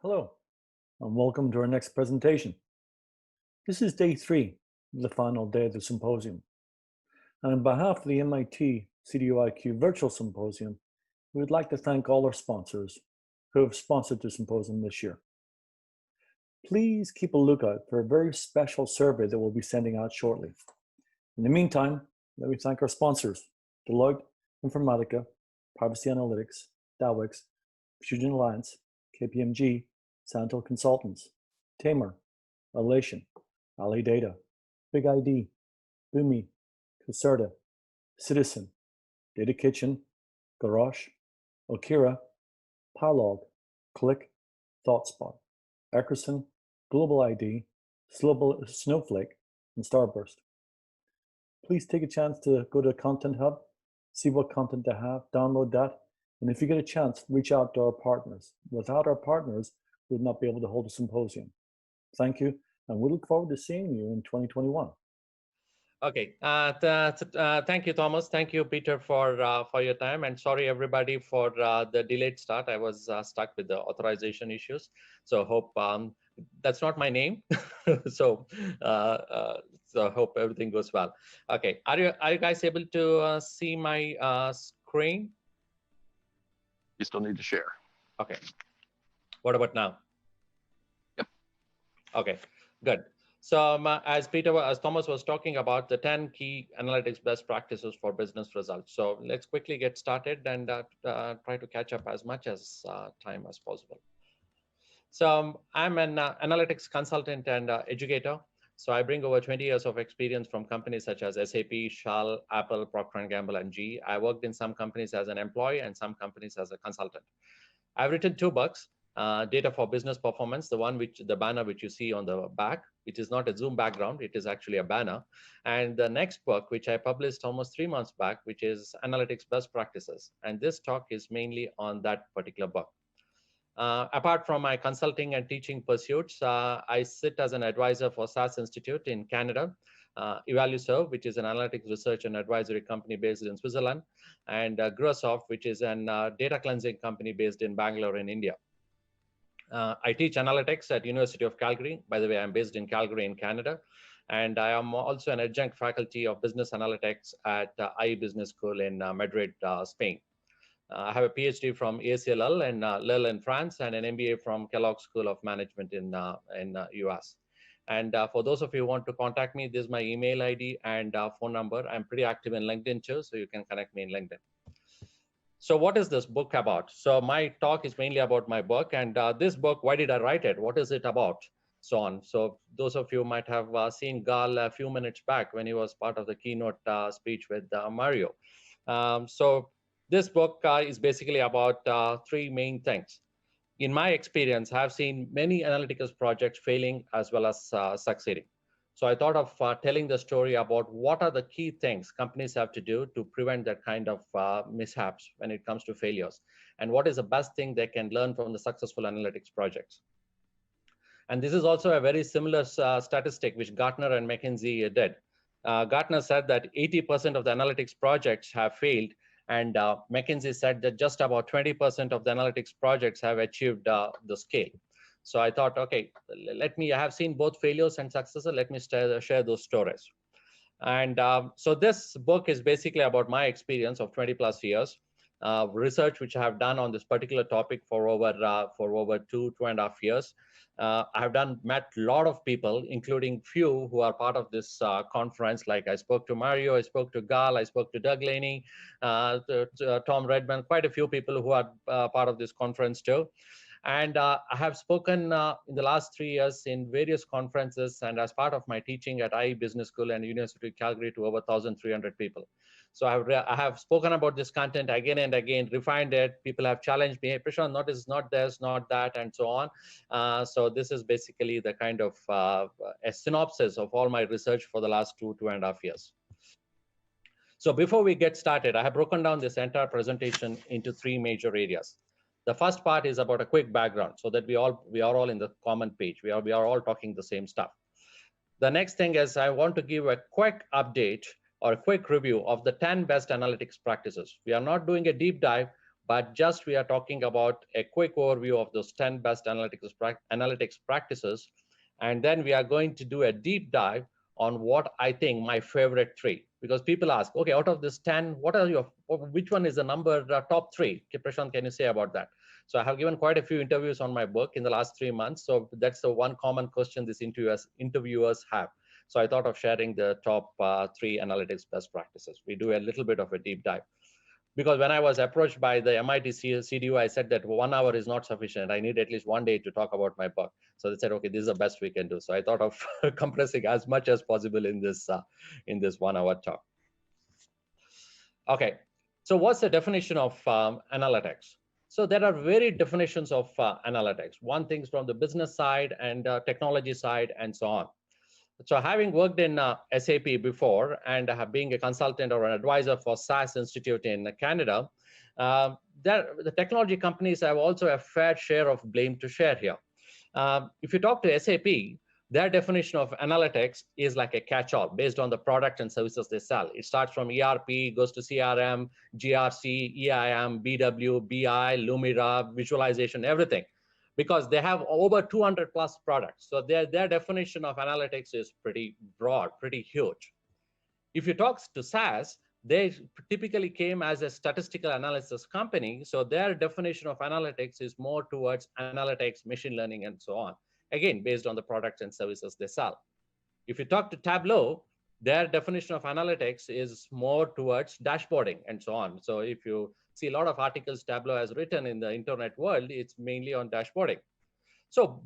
Hello, and welcome to our next presentation. This is day 3 of the final day of the symposium. And on behalf of the MIT CDOIQ Virtual Symposium, we would like to thank all our sponsors who have sponsored the symposium this year. Please keep a lookout for a very special survey that we'll be sending out shortly. In the meantime, let me thank our sponsors, Deloitte, Informatica, Privacy Analytics, DAWIX, Fusion Alliance, KPMG, Santel Consultants, Tamer, Elation, Ali Data, Big ID, Boomi, Caserta, Citizen, Data Kitchen, Garage, Okira, Palog, Click, ThoughtSpot, Eckerson, Global ID, Snowflake, and Starburst. Please take a chance to go to Content Hub, see what content they have, download that, and if you get a chance, reach out to our partners. Without our partners, we would not be able to hold a symposium. Thank you, and we look forward to seeing you in 2021. Okay, thank you, Thomas. Thank you, Peter, for your time. And sorry, everybody, for the delayed start. I was stuck with the authorization issues. So hope that's not my name. So I hope everything goes well. Okay, are you guys able to see my screen? You still need to share. Okay. What about now? Yep. Okay, good. So as Thomas was talking about, the 10 key analytics best practices for business results. So let's quickly get started and try to catch up as much as time as possible. So I'm an analytics consultant and educator. So I bring over 20 years of experience from companies such as SAP, Shell, Apple, Procter & Gamble, and GE. I worked in some companies as an employee and some companies as a consultant. I've written 2 books. Data for Business Performance, the banner which you see on the back, which is not a Zoom background, it is actually a banner. And the next book, which I published almost 3 months back, which is Analytics Best Practices. And this talk is mainly on that particular book. Apart from my consulting and teaching pursuits, I sit as an advisor for SAS Institute in Canada, Evaluserve, which is an analytics research and advisory company based in Switzerland, and Grosoft, which is an data cleansing company based in Bangalore in India. I teach analytics at University of Calgary. By the way, I'm based in Calgary in Canada. And I am also an adjunct faculty of business analytics at IE Business School in Madrid, Spain. I have a PhD from ACLL in Lille in France and an MBA from Kellogg School of Management in US. And for those of you who want to contact me, this is my email ID and phone number. I'm pretty active in LinkedIn too, so you can connect me in LinkedIn. So what is this book about? So my talk is mainly about my book, and this book, why did I write it? What is it about? So on. So those of you might have seen Gal a few minutes back when he was part of the keynote speech with Mario. So this book is basically about 3 main things. In my experience, I have seen many analytics projects failing as well as succeeding. So I thought of telling the story about what are the key things companies have to do to prevent that kind of mishaps when it comes to failures, and what is the best thing they can learn from the successful analytics projects. And this is also a very similar statistic which Gartner and McKinsey did. Gartner said that 80% of the analytics projects have failed, and McKinsey said that just about 20% of the analytics projects have achieved the scale. So I thought, okay, I have seen both failures and successes. Let me share those stories. And so this book is basically about my experience of 20 plus years, research which I have done on this particular topic for over 2.5 years. I have met a lot of people, including few who are part of this conference. Like I spoke to Mario, I spoke to Gal, I spoke to Doug Laney, Tom Redman, quite a few people who are part of this conference too. And I have spoken in the last 3 years in various conferences and as part of my teaching at IE Business School and University of Calgary to over 1,300 people. So I have spoken about this content again and again, refined it. People have challenged me, hey, Prashanth, not this, not that, and so on. So this is basically the kind of a synopsis of all my research for the last 2.5 years. So before we get started, I have broken down this entire presentation into 3 major areas. The first part is about a quick background so that we are all in the common page. We are all talking the same stuff. The next thing is I want to give a quick update or a quick review of the 10 best analytics practices. We are not doing a deep dive. but just we are talking about a quick overview of those 10 best analytics practices. And then we are going to do a deep dive on what I think my favorite 3, because people ask, okay, out of this 10, which one is the number top 3? Okay, Prashanth, can you say about that? So I have given quite a few interviews on my book in the last 3 months. So that's the one common question these interviewers have. So I thought of sharing the top 3 analytics best practices. We do a little bit of a deep dive. Because when I was approached by the MIT CDO, I said that 1 hour is not sufficient. I need at least 1 day to talk about my book. So they said, okay, this is the best we can do. So I thought of compressing as much as possible in this 1 hour talk. Okay, so what's the definition of analytics? So there are varied definitions of analytics. One thing's from the business side and technology side and so on. So having worked in SAP before and being a consultant or an advisor for SAS Institute in Canada, the technology companies have also a fair share of blame to share here. If you talk to SAP, their definition of analytics is like a catch-all based on the product and services they sell. It starts from ERP, goes to CRM, GRC, EIM, BW, BI, Lumira, visualization, everything, because they have over 200 plus products. So their definition of analytics is pretty broad, pretty huge. If you talk to SAS, they typically came as a statistical analysis company. So their definition of analytics is more towards analytics, machine learning, and so on. Again, based on the products and services they sell. If you talk to Tableau, their definition of analytics is more towards dashboarding and so on. So if you see a lot of articles Tableau has written in the internet world, it's mainly on dashboarding. So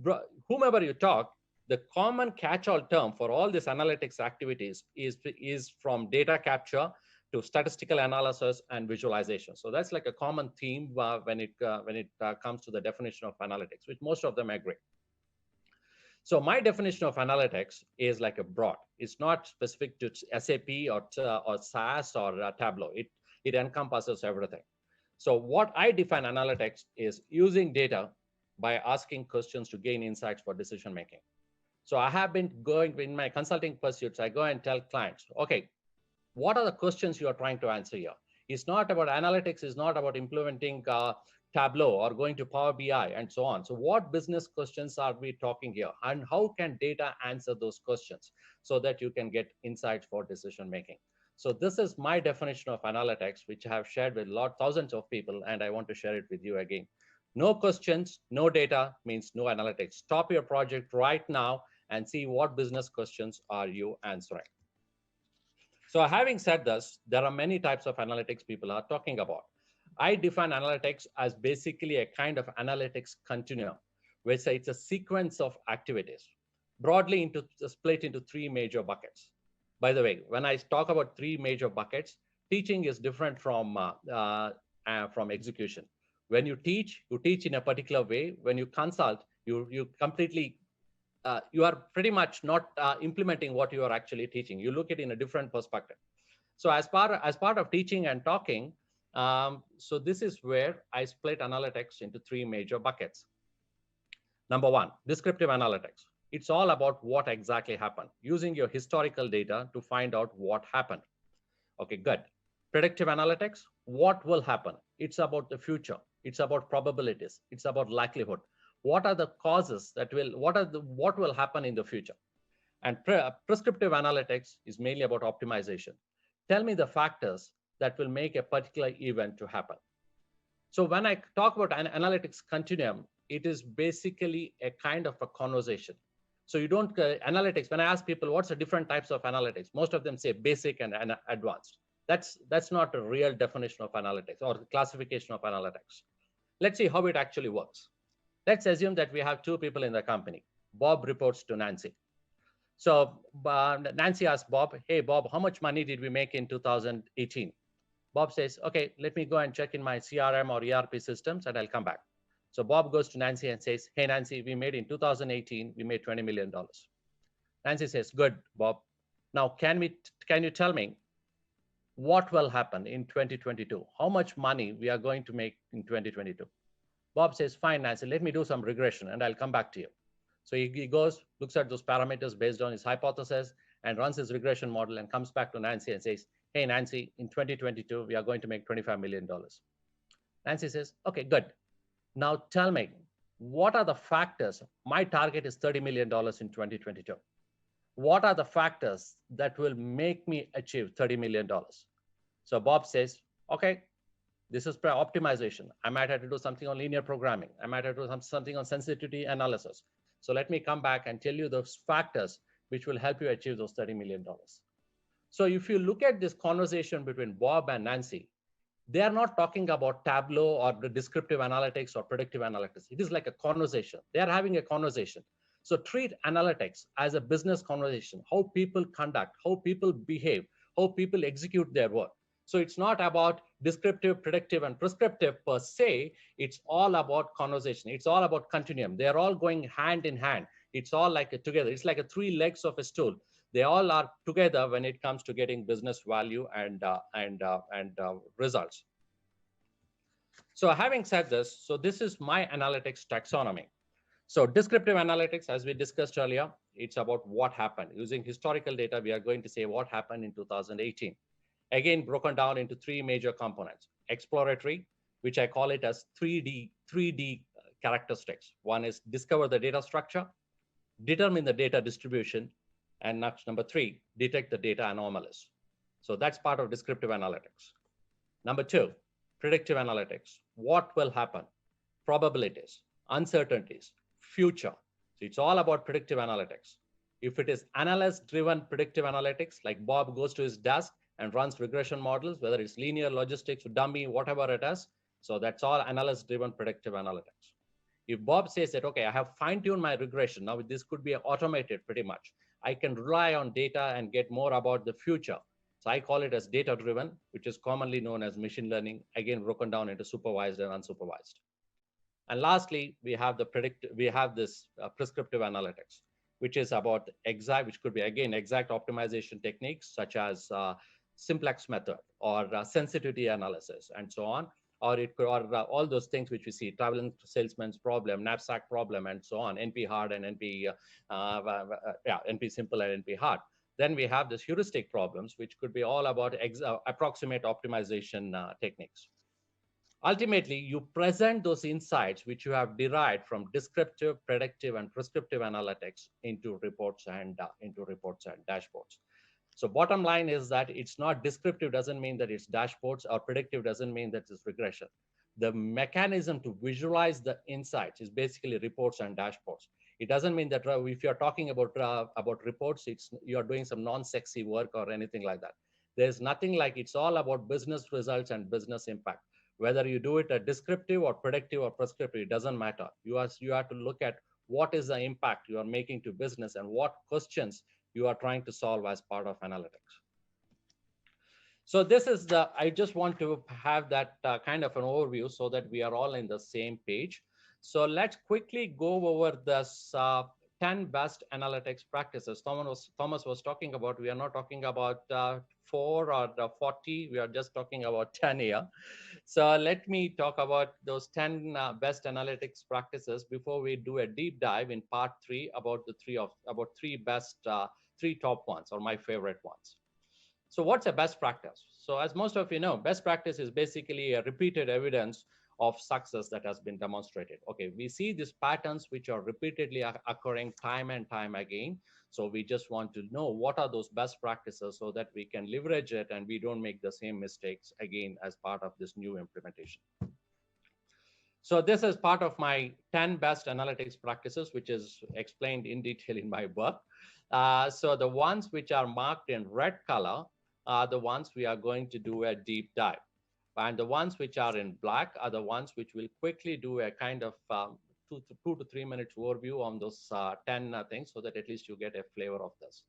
whomever you talk, the common catch-all term for all these analytics activities is from data capture to statistical analysis and visualization. So that's like a common theme when it comes to the definition of analytics, which most of them agree. So my definition of analytics is like a broad. It's not specific to SAP or SAS or Tableau. It encompasses everything. So what I define analytics is using data by asking questions to gain insights for decision making. So I have been going in my consulting pursuits, I go and tell clients, okay, what are the questions you are trying to answer here? It's not about analytics, it's not about implementing Tableau or going to Power BI and so on. So what business questions are we talking here? And how can data answer those questions so that you can get insights for decision making? So this is my definition of analytics, which I have shared with thousands of people, and I want to share it with you again. No questions, no data means no analytics. Stop your project right now and see what business questions are you answering. So having said this, there are many types of analytics people are talking about. I define analytics as basically a kind of analytics continuum, which it's a sequence of activities, broadly split into 3 major buckets. By the way, when I talk about 3 major buckets, teaching is different from execution. When you teach in a particular way. When you consult, you completely you are pretty much not implementing what you are actually teaching. You look at it in a different perspective. So as part of teaching and talking, so this is where I split analytics into 3 major buckets. Number 1, descriptive analytics. It's all about what exactly happened, using your historical data to find out what happened. Okay, good. Predictive analytics, what will happen? It's about the future. It's about probabilities. It's about likelihood. What are the causes what will happen in the future? And prescriptive analytics is mainly about optimization. Tell me the factors that will make a particular event to happen. So when I talk about an analytics continuum, it is basically a kind of a conversation. So you don't, analytics, when I ask people, what's the different types of analytics? Most of them say basic and advanced. That's not a real definition of analytics or classification of analytics. Let's see how it actually works. Let's assume that we have 2 people in the company. Bob reports to Nancy. So Nancy asks Bob, hey, Bob, how much money did we make in 2018? Bob says, okay, let me go and check in my CRM or ERP systems and I'll come back. So Bob goes to Nancy and says, hey, Nancy, we made in 2018, we made $20 million. Nancy says, good, Bob. Now, can you tell me what will happen in 2022? How much money we are going to make in 2022? Bob says, fine, Nancy, let me do some regression and I'll come back to you. So he goes, looks at those parameters based on his hypothesis and runs his regression model and comes back to Nancy and says, hey, Nancy, in 2022, we are going to make $25 million. Nancy says, okay, good. Now tell me, what are the factors? My target is $30 million in 2022. What are the factors that will make me achieve $30 million? So Bob says, okay, this is optimization. I might have to do something on linear programming. I might have to do something on sensitivity analysis. So let me come back and tell you those factors which will help you achieve those $30 million. So if you look at this conversation between Bob and Nancy, they are not talking about Tableau or the descriptive analytics or predictive analytics. It is like a conversation. They are having a conversation. So treat analytics as a business conversation, how people conduct, how people behave, how people execute their work. So it's not about descriptive, predictive, and prescriptive per se. It's all about conversation. It's all about continuum. They're all going hand in hand. It's all like together. It's like a three legs of a stool. They all are together when it comes to getting business value and results. So having said this, so this is my analytics taxonomy. So descriptive analytics, as we discussed earlier, it's about what happened. Using historical data, we are going to say what happened in 2018. Again, broken down into three major components. Exploratory, which I call it as 3D characteristics. One is discover the data structure, determine the data distribution, and number three, detect the data anomalies. So that's part of descriptive analytics. Number two, predictive analytics. What will happen? Probabilities, uncertainties, future. So it's all about predictive analytics. If it is analyst-driven predictive analytics, like Bob goes to his desk and runs regression models, whether it's linear, logistics, dummy, whatever it is, so that's all analyst-driven predictive analytics. If Bob says that, okay, I have fine-tuned my regression, now this could be automated pretty much. I can rely on data and get more about the future. So I call it as data-driven, which is commonly known as machine learning, again, broken down into supervised and unsupervised. And lastly, we have this prescriptive analytics, which is about which could be, again, exact optimization techniques such as simplex method or sensitivity analysis and so on. Or it could, all those things which we see, traveling salesman's problem, knapsack problem, and so on, NP hard and NP simple and NP hard. Then we have this heuristic problems, which could be all about approximate optimization techniques. Ultimately, you present those insights which you have derived from descriptive, predictive, and prescriptive analytics into reports and dashboards. So bottom line is that it's not descriptive doesn't mean that it's dashboards, or predictive doesn't mean that it's regression. The mechanism to visualize the insights is basically reports and dashboards. It doesn't mean that if you're talking about reports, you're doing some non-sexy work or anything like that. There's nothing like, it's all about business results and business impact. Whether you do it a descriptive or predictive or prescriptive, it doesn't matter. You have to look at what is the impact you are making to business and what questions you are trying to solve as part of analytics. So this is I just want to have that kind of an overview so that we are all in the same page. So let's quickly go over this 10 best analytics practices. Thomas was talking about, we are not talking about 4 or 40, we are just talking about 10 here. So let me talk about those 10 best analytics practices before we do a deep dive in part 3 about the three top ones, or my favorite ones. So what's a best practice? So as most of you know, best practice is basically a repeated evidence of success that has been demonstrated. Okay, we see these patterns which are repeatedly occurring time and time again. So we just want to know what are those best practices so that we can leverage it and we don't make the same mistakes again as part of this new implementation. So this is part of my 10 best analytics practices, which is explained in detail in my book. So the ones which are marked in red color are the ones we are going to do a deep dive. And the ones which are in black are the ones which will quickly do a kind of 2 to 3 minutes overview on those 10 things, so that at least you get a flavor of this.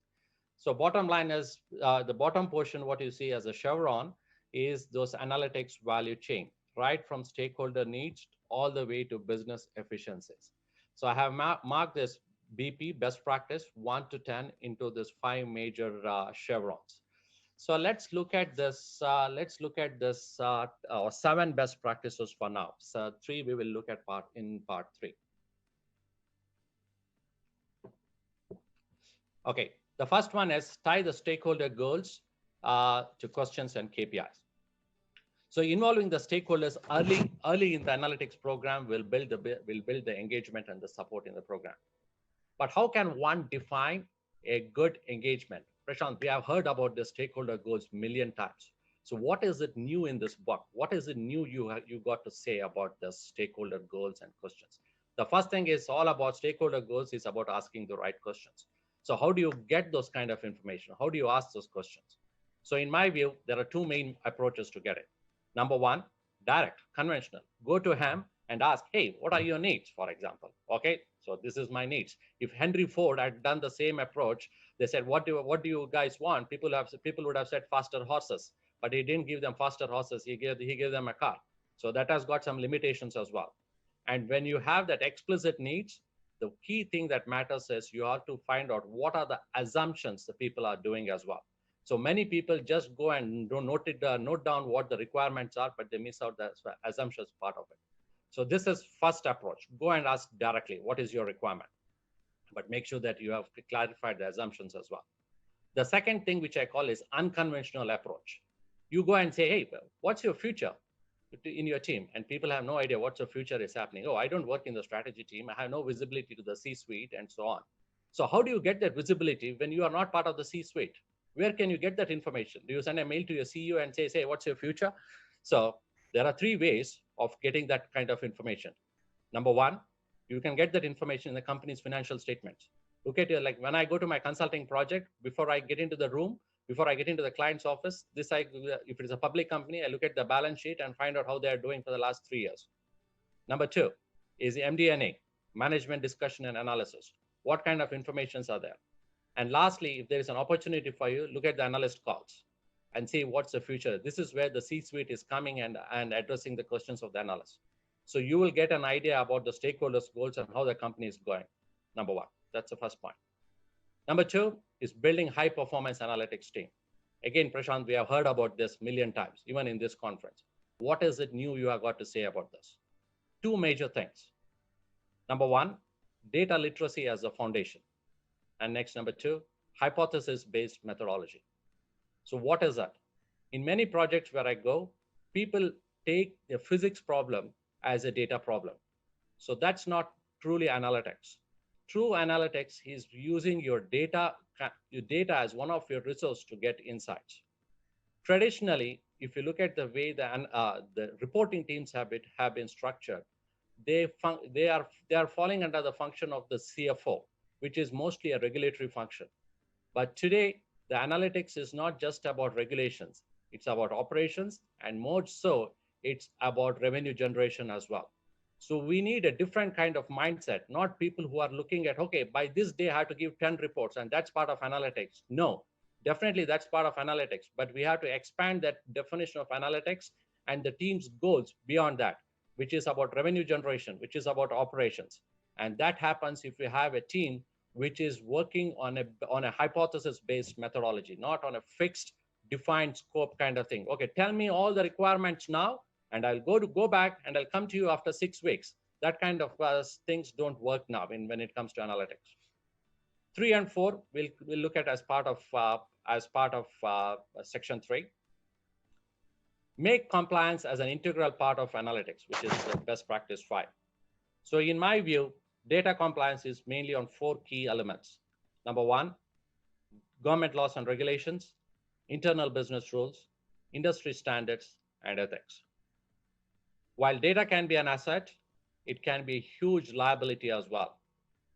So bottom line is the bottom portion, what you see as a chevron, is those analytics value chain, right from stakeholder needs all the way to business efficiencies. So I have marked this BP, best practice, 1 to 10 into this 5 major chevrons. So let's look at this. 7 best practices for now. So 3 we will look at in part 3. Okay, the first one is tie the stakeholder goals to questions and KPIs. So involving the stakeholders early in the analytics program will build the engagement and the support in the program. But how can one define a good engagement? Prashanth, we have heard about the stakeholder goals a million times. So what is it new in this book? What is it new you got to say about the stakeholder goals and questions? The first thing is all about stakeholder goals is about asking the right questions. So how do you get those kind of information? How do you ask those questions? So in my view, there are two main approaches to get it. Number one, direct, conventional. Go to him and ask, hey, what are your needs, for example? Okay, so this is my needs. If Henry Ford had done the same approach, they said, what do you guys want? People would have said faster horses, but he didn't give them faster horses. He gave them a car. So that has got some limitations as well. And when you have that explicit needs, the key thing that matters is you have to find out what are the assumptions the people are doing as well. So many people just go and note down what the requirements are, but they miss out the assumptions part of it. So this is first approach. Go and ask directly, what is your requirement? But make sure that you have clarified the assumptions as well. The second thing, which I call is unconventional approach. You go and say, hey, what's your future in your team? And people have no idea what your future is happening. Oh, I don't work in the strategy team. I have no visibility to the C-suite and so on. So how do you get that visibility when you are not part of the C-suite? Where can you get that information? Do you send a mail to your CEO and say, what's your future? So there are three ways of getting that kind of information. Number one, you can get that information in the company's financial statements. Look at it, like when I go to my consulting project, before I get into the room, before I get into the client's office, if it is a public company, I look at the balance sheet and find out how they are doing for the last 3 years. Number two is the MD&A, management discussion and analysis. What kind of informations are there? And lastly, if there is an opportunity for you, look at the analyst calls and see what's the future. This is where the C-suite is coming and addressing the questions of the analyst. So you will get an idea about the stakeholders' goals and how the company is going. Number one, that's the first point. Number two is building high performance analytics team. Again, Prashanth, we have heard about this a million times, even in this conference. What is it new you have got to say about this? Two major things. Number one, data literacy as a foundation. And next, number two, hypothesis-based methodology. So what is that? In many projects where I go, people take the physics problem as a data problem. So that's not truly analytics. True analytics is using your data as one of your resources to get insights. Traditionally, if you look at the way the reporting teams have been structured, they are falling under the function of the CFO, which is mostly a regulatory function. But today, the analytics is not just about regulations. It's about operations, and more so, it's about revenue generation as well. So we need a different kind of mindset, not people who are looking at, okay, by this day I have to give 10 reports and that's part of analytics. No, definitely that's part of analytics, but we have to expand that definition of analytics and the team's goals beyond that, which is about revenue generation, which is about operations. And that happens if you have a team which is working on a hypothesis-based methodology, not on a fixed, defined scope kind of thing. Okay, tell me all the requirements now, and I'll go back and I'll come to you after 6 weeks. That kind of things don't work now when it comes to analytics. 3 and 4 we'll look at as part of section 3. Make compliance as an integral part of analytics, which is the best practice 5. So in my view, data compliance is mainly on 4 key elements. Number 1, government laws and regulations, internal business rules, industry standards, and ethics. While data can be an asset, it can be a huge liability as well.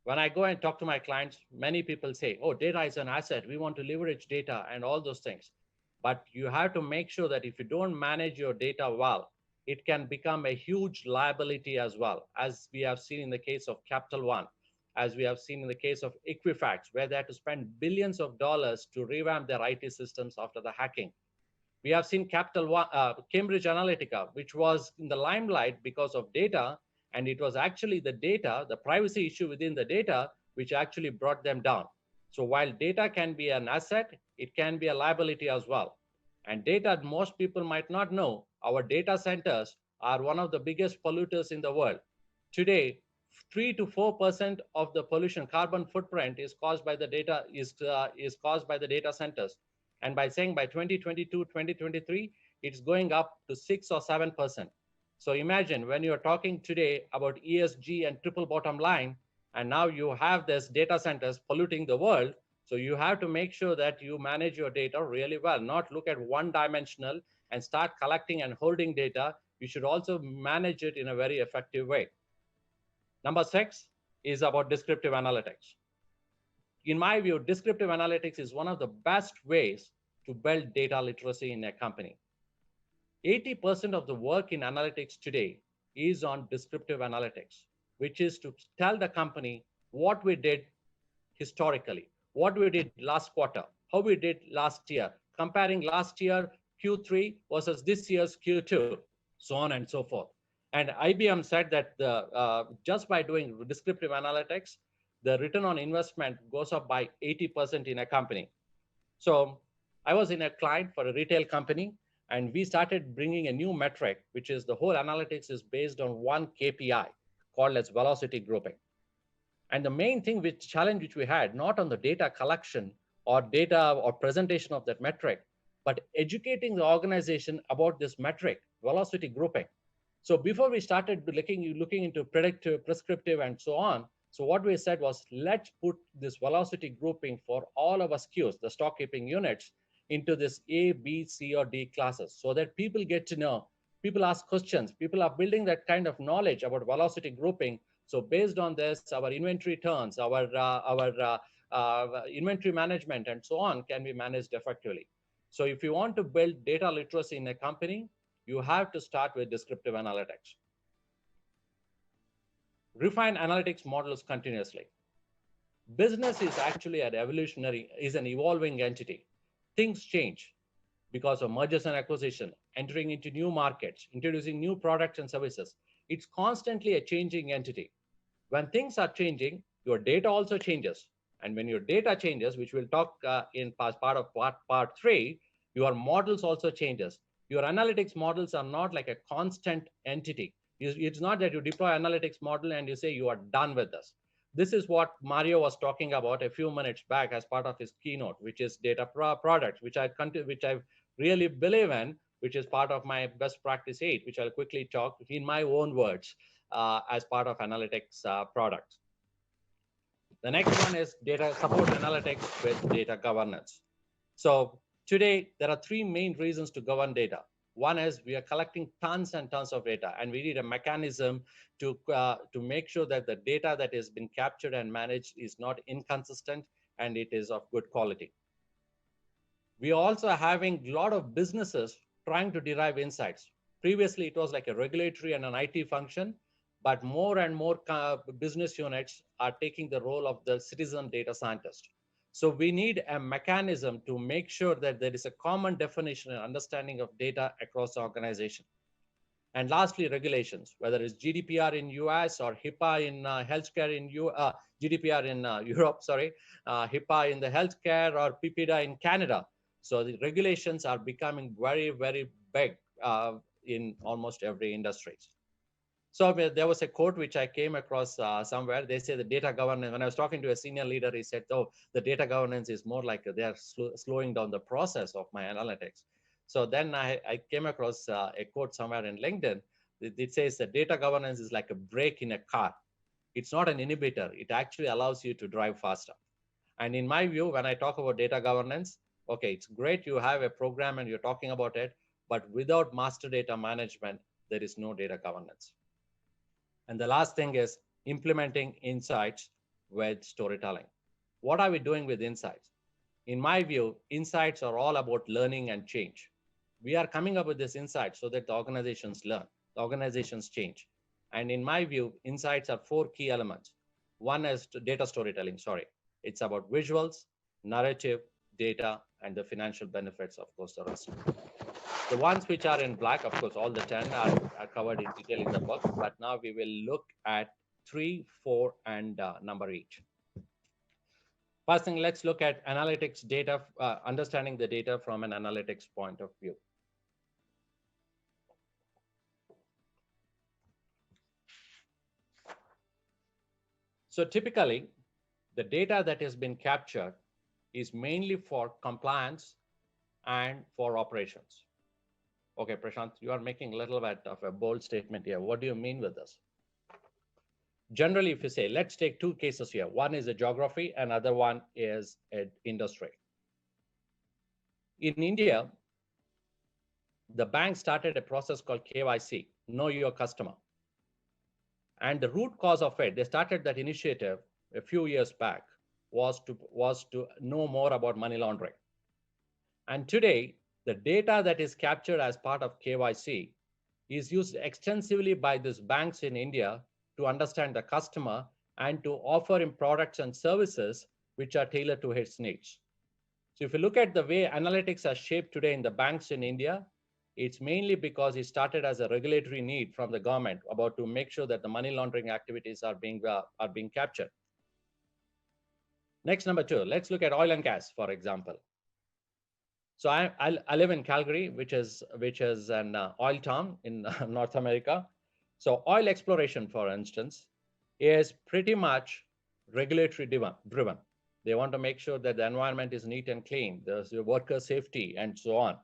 When I go and talk to my clients, many people say, oh, data is an asset. We want to leverage data and all those things. But you have to make sure that if you don't manage your data well, it can become a huge liability as well, as we have seen in the case of Capital One, as we have seen in the case of Equifax, where they had to spend billions of dollars to revamp their IT systems after the hacking. We have seen Cambridge Analytica, which was in the limelight because of data, and it was actually the data, the privacy issue within the data, which actually brought them down. So while data can be an asset, it can be a liability as well. And data, most people might not know, our data centers are one of the biggest polluters in the world. Today, 3 to 4% of the pollution carbon footprint is caused by the data caused by the data centers. And by saying by 2022, 2023, it's going up to 6 or 7%. So imagine when you're talking today about ESG and triple bottom line, and now you have this data centers polluting the world. So you have to make sure that you manage your data really well, not look at one dimensional and start collecting and holding data. You should also manage it in a very effective way. Number 6 is about descriptive analytics. In my view, descriptive analytics is one of the best ways to build data literacy in a company. 80% of the work in analytics today is on descriptive analytics, which is to tell the company what we did historically, what we did last quarter, how we did last year, comparing last year Q3 versus this year's Q2, so on and so forth. And IBM said that just by doing descriptive analytics, the return on investment goes up by 80% in a company. So I was in a client for a retail company, and we started bringing a new metric, which is the whole analytics is based on one KPI called as velocity grouping. And the main thing which challenge which we had, not on the data collection or data or presentation of that metric, but educating the organization about this metric, velocity grouping. So before we started looking into predictive, prescriptive, and so on, so what we said was, let's put this velocity grouping for all of our SKUs, the stock keeping units, into this A, B, C, or D classes, so that people get to know, people ask questions, people are building that kind of knowledge about velocity grouping. So based on this, our inventory turns, our inventory management, and so on can be managed effectively. So if you want to build data literacy in a company, you have to start with descriptive analytics. Refine analytics models continuously. Business is actually an evolving entity. Things change because of mergers and acquisition, entering into new markets, introducing new products and services. It's constantly a changing entity. When things are changing, your data also changes. And when your data changes, which we'll talk in as part of part 3, your models also changes. Your analytics models are not like a constant entity. It's not that you deploy analytics model and you say you are done with this. This is what Mario was talking about a few minutes back as part of his keynote, which is data products, which I really believe in, which is part of my best practice 8, which I'll quickly talk in my own words as part of analytics products. The next one is data support analytics with data governance. So today, there are 3 main reasons to govern data. One is we are collecting tons and tons of data, and we need a mechanism to make sure that the data that has been captured and managed is not inconsistent and it is of good quality. We are also having a lot of businesses trying to derive insights. Previously, it was like a regulatory and an IT function, but more and more business units are taking the role of the citizen data scientist. So we need a mechanism to make sure that there is a common definition and understanding of data across the organization. And lastly, regulations, whether it's GDPR in US or HIPAA in healthcare in GDPR in Europe, HIPAA in the healthcare, or PPDA in Canada. So the regulations are becoming very, very big in almost every industry. So there was a quote which I came across somewhere. They say the data governance, when I was talking to a senior leader, he said, oh, the data governance is more like they're slowing down the process of my analytics. So then I came across a quote somewhere in LinkedIn. It says that data governance is like a brake in a car. It's not an inhibitor. It actually allows you to drive faster. And in my view, when I talk about data governance, okay, it's great you have a program and you're talking about it, but without master data management, there is no data governance. And the last thing is implementing insights with storytelling. What are we doing with insights? In my view, insights are all about learning and change. We are coming up with this insight so that the organizations learn, the organizations change. And in my view, insights are 4 key elements. One is data storytelling, It's about visuals, narrative, data, and the financial benefits, of course, the rest. The ones which are in black, of course, all the 10 are covered in detail in the book, but now we will look at 3, 4, and number each. First thing, let's look at analytics data, understanding the data from an analytics point of view. So typically, the data that has been captured is mainly for compliance and for operations. Okay, Prashanth, you are making a little bit of a bold statement here. What do you mean with this? Generally, if you say, let's take two cases here. One is a geography, another one is an industry. In India, the bank started a process called KYC, Know Your Customer. And the root cause of it, they started that initiative a few years back, was to know more about money laundering. And today, the data that is captured as part of KYC is used extensively by these banks in India to understand the customer and to offer him products and services which are tailored to his needs. So if you look at the way analytics are shaped today in the banks in India, it's mainly because it started as a regulatory need from the government about to make sure that the money laundering activities are being captured. Next, number two, let's look at oil and gas, for example. So I live in Calgary, which is an oil town in North America. So oil exploration, for instance, is pretty much regulatory driven. They want to make sure that the environment is neat and clean, there's worker safety, and so on.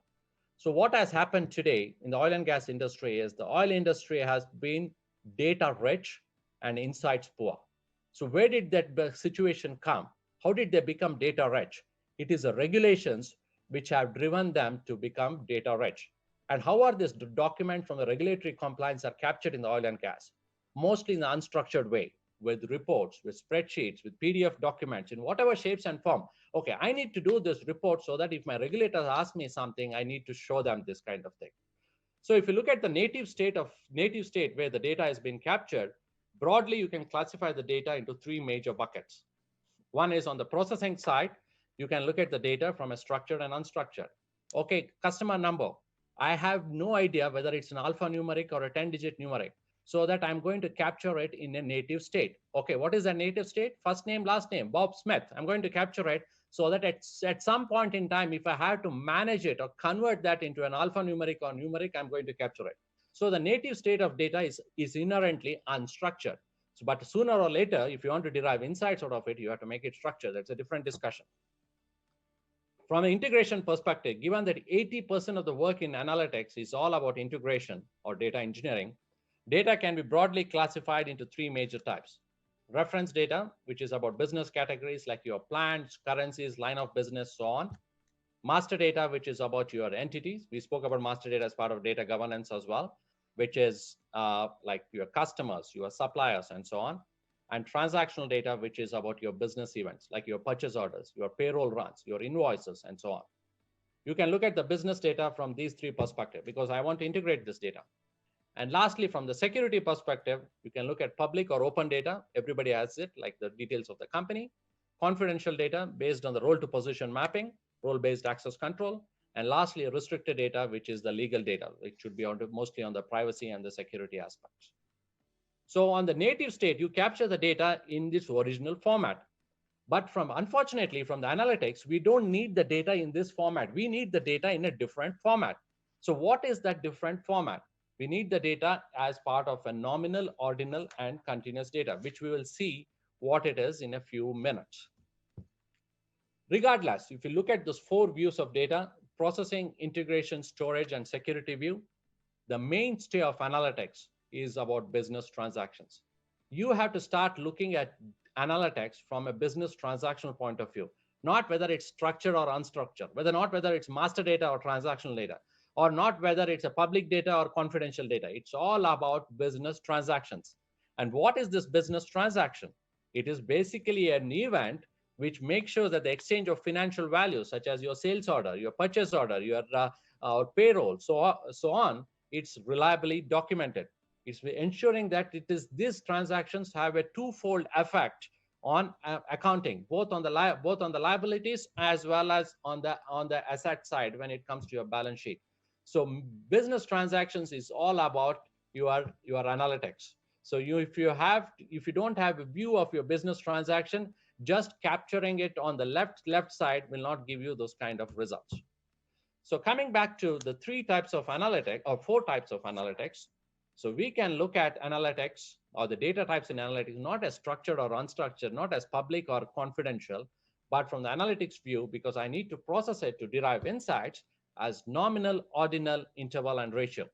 So what has happened today in the oil and gas industry is the oil industry has been data rich and insights poor. So where did that situation come? How did they become data rich? It is the regulations which have driven them to become data rich. And how are these documents from the regulatory compliance are captured in the oil and gas? Mostly in the unstructured way, with reports, with spreadsheets, with PDF documents, in whatever shapes and form. Okay, I need to do this report so that if my regulators ask me something, I need to show them this kind of thing. So if you look at the native state where the data has been captured, broadly, you can classify the data into three major buckets. One is on the processing side, you can look at the data from a structured and unstructured. Okay, customer number. I have no idea whether it's an alphanumeric or a 10-digit numeric, so that I'm going to capture it in a native state. Okay, what is a native state? First name, last name, Bob Smith. I'm going to capture it so that at some point in time, if I have to manage it or convert that into an alphanumeric or numeric, I'm going to capture it. So the native state of data is inherently unstructured. But sooner or later, if you want to derive insights out of it, you have to make it structured. That's a different discussion. From an integration perspective, given that 80% of the work in analytics is all about integration or data engineering, data can be broadly classified into three major types. Reference data, which is about business categories like your plants, currencies, line of business, so on. Master data, which is about your entities. We spoke about master data as part of data governance as well, which is like your customers, your suppliers, and so on. And transactional data, which is about your business events, like your purchase orders, your payroll runs, your invoices, and so on. You can look at the business data from these three perspectives because I want to integrate this data. And lastly, from the security perspective, you can look at public or open data. Everybody has it, like the details of the company. Confidential data based on the role to position mapping, role-based access control. And lastly, restricted data, which is the legal data, which should be mostly on the privacy and the security aspects. So on the native state, you capture the data in this original format. But unfortunately, from the analytics, we don't need the data in this format. We need the data in a different format. So what is that different format? We need the data as part of a nominal, ordinal, and continuous data, which we will see what it is in a few minutes. Regardless, if you look at those four views of data, processing, integration, storage, and security view, the mainstay of analytics is about business transactions. You have to start looking at analytics from a business transactional point of view, not whether it's structured or unstructured, whether it's master data or transactional data, or not whether it's a public data or confidential data. It's all about business transactions. And what is this business transaction? It is basically an event which makes sure that the exchange of financial values, such as your sales order, your purchase order, your payroll, so on, it's reliably documented. It's ensuring that these transactions have a twofold effect on accounting, both on the liabilities as well as on the asset side when it comes to your balance sheet. So business transactions is all about your analytics. So if you don't have a view of your business transaction, just capturing it on the left side will not give you those kind of results. So coming back to the four types of analytics. So we can look at analytics or the data types in analytics, not as structured or unstructured, not as public or confidential, but from the analytics view, because I need to process it to derive insights. as nominal, ordinal, interval, and ratio.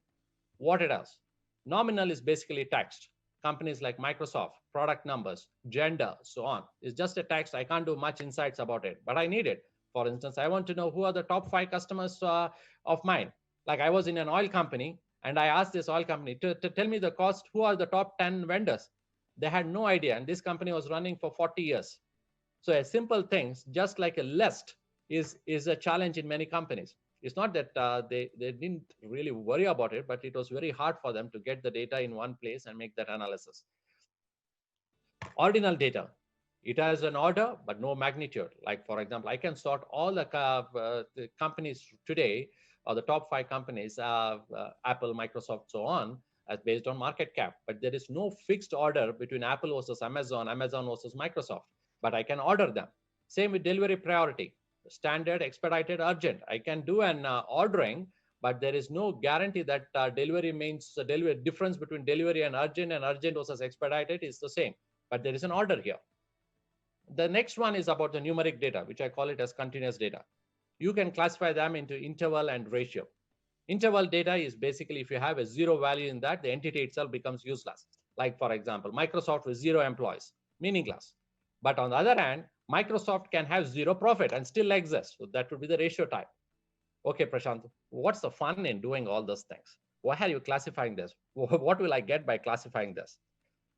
What it is? Nominal is basically text. Companies like Microsoft, product numbers, gender, so on. It's just a text. I can't do much insights about it, but I need it. For instance, I want to know who are the top 5 customers of mine. Like I was in an oil company and I asked this oil company to tell me the cost, who are the top 10 vendors. They had no idea. And this company was running for 40 years. So a simple thing, just like a list, is a challenge in many companies. It's not that they didn't really worry about it, but it was very hard for them to get the data in one place and make that analysis. Ordinal data. It has an order, but no magnitude. Like, for example, I can sort all the companies today, or the top 5 companies, Apple, Microsoft, so on, as based on market cap. But there is no fixed order between Apple versus Amazon, Amazon versus Microsoft. But I can order them. Same with delivery priority. Standard, expedited, urgent. I can do an ordering, but there is no guarantee that delivery means the delivery difference between delivery and urgent versus expedited is the same. But there is an order here. The next one is about the numeric data, which I call it as continuous data. You can classify them into interval and ratio. Interval data is basically if you have a 0 value in that, the entity itself becomes useless. Like, for example, Microsoft with 0 employees, meaningless. But on the other hand, Microsoft can have 0 profit and still exist. So that would be the ratio type. Okay, Prashanth, what's the fun in doing all those things? Why are you classifying this? What will I get by classifying this?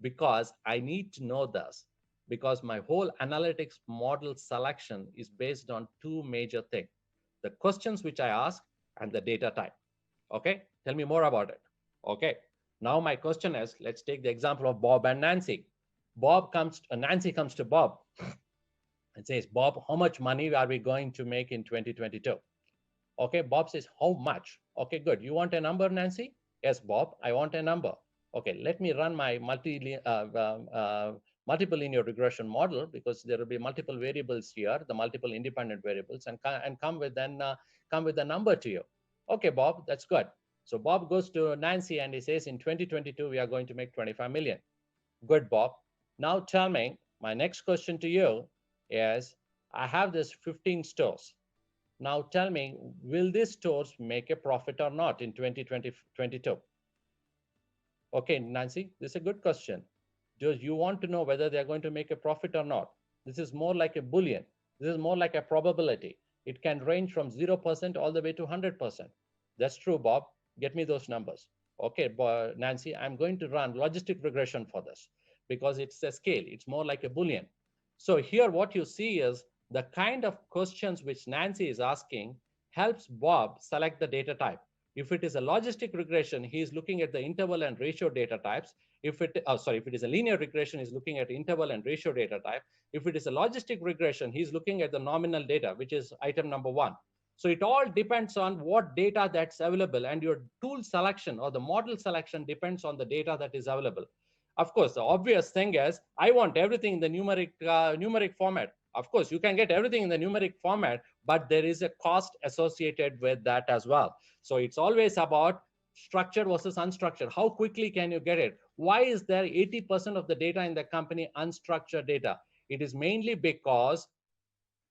Because I need to know this, because my whole analytics model selection is based on 2 major things: the questions which I ask and the data type. Okay, tell me more about it. Okay, now my question is, let's take the example of Bob and Nancy. Nancy comes to Bob and says, Bob, how much money are we going to make in 2022? Okay, Bob says, how much? Okay, good. You want a number, Nancy? Yes, Bob, I want a number. Okay, let me run my multiple linear regression model, because there will be multiple variables here, the multiple independent variables, and come with a number to you. Okay, Bob, that's good. So Bob goes to Nancy and he says, in 2022, we are going to make 25 million. Good, Bob. Now tell me, my next question to you is, I have this 15 stores. Now tell me, will these stores make a profit or not in 2022? Okay, Nancy, this is a good question. Do you want to know whether they're going to make a profit or not? This is more like a Boolean. This is more like a probability. It can range from 0% all the way to 100%. That's true, Bob. Get me those numbers. Okay, Nancy, I'm going to run logistic regression for this because it's a scale. It's more like a Boolean. So here what you see is the kind of questions which Nancy is asking helps Bob select the data type. If it is a logistic regression, he is looking at the interval and ratio data types. If it is a linear regression, he's looking at interval and ratio data type. If it is a logistic regression, he's looking at the nominal data, which is item number 1. So it all depends on what data that's available, and your tool selection or the model selection depends on the data that is available. Of course, the obvious thing is, I want everything in the numeric format. Of course, you can get everything in the numeric format, but there is a cost associated with that as well. So it's always about structured versus unstructured. How quickly can you get it? Why is there 80% of the data in the company unstructured data? It is mainly because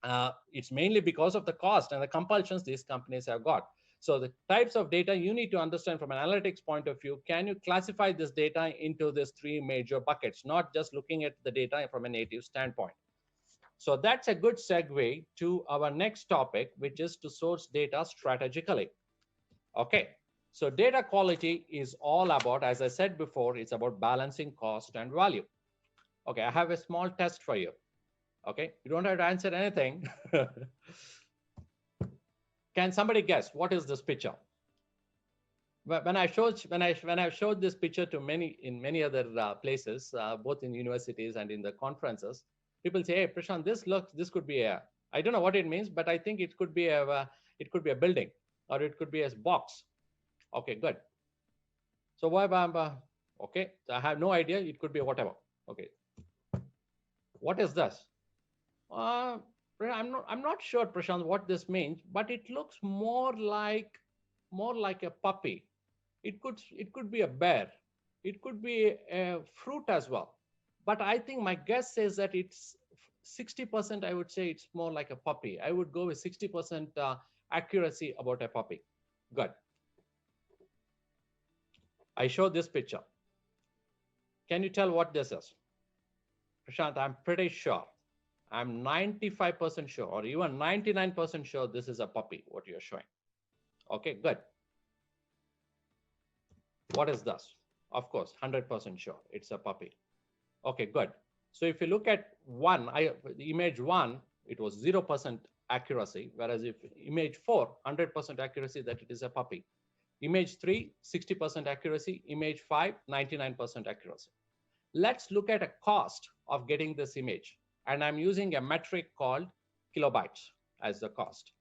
of the cost and the compulsions these companies have got. So the types of data you need to understand from an analytics point of view, can you classify this data into these 3 major buckets, not just looking at the data from a native standpoint. So that's a good segue to our next topic, which is to source data strategically. Okay, so data quality is all about, as I said before, it's about balancing cost and value. Okay, I have a small test for you. Okay, you don't have to answer anything. Can somebody guess what is this picture? When I showed this picture to many other places, both in universities and in the conferences, people say, "Hey, Prashanth, this could be a, I don't know what it means, but I think it could be a building, or it could be a box." Okay, good. So why, okay, so I have no idea. It could be whatever. Okay, what is this? I'm not sure, Prashanth, what this means, but it looks more like a puppy. It could be a bear. It could be a fruit as well. But I think my guess says that it's 60%. I would say it's more like a puppy. I would go with 60% accuracy about a puppy. Good. I show this picture. Can you tell what this is? Prashanth, I'm pretty sure. I'm 95% sure, or even 99% sure this is a puppy, what you're showing. Okay, good. What is this? Of course, 100% sure it's a puppy. Okay, good. So if you look at image one, it was 0% accuracy, whereas if image 4, 100% accuracy that it is a puppy. Image 3, 60% accuracy. Image 5, 99% accuracy. Let's look at a cost of getting this image. And I'm using a metric called kilobytes as the cost.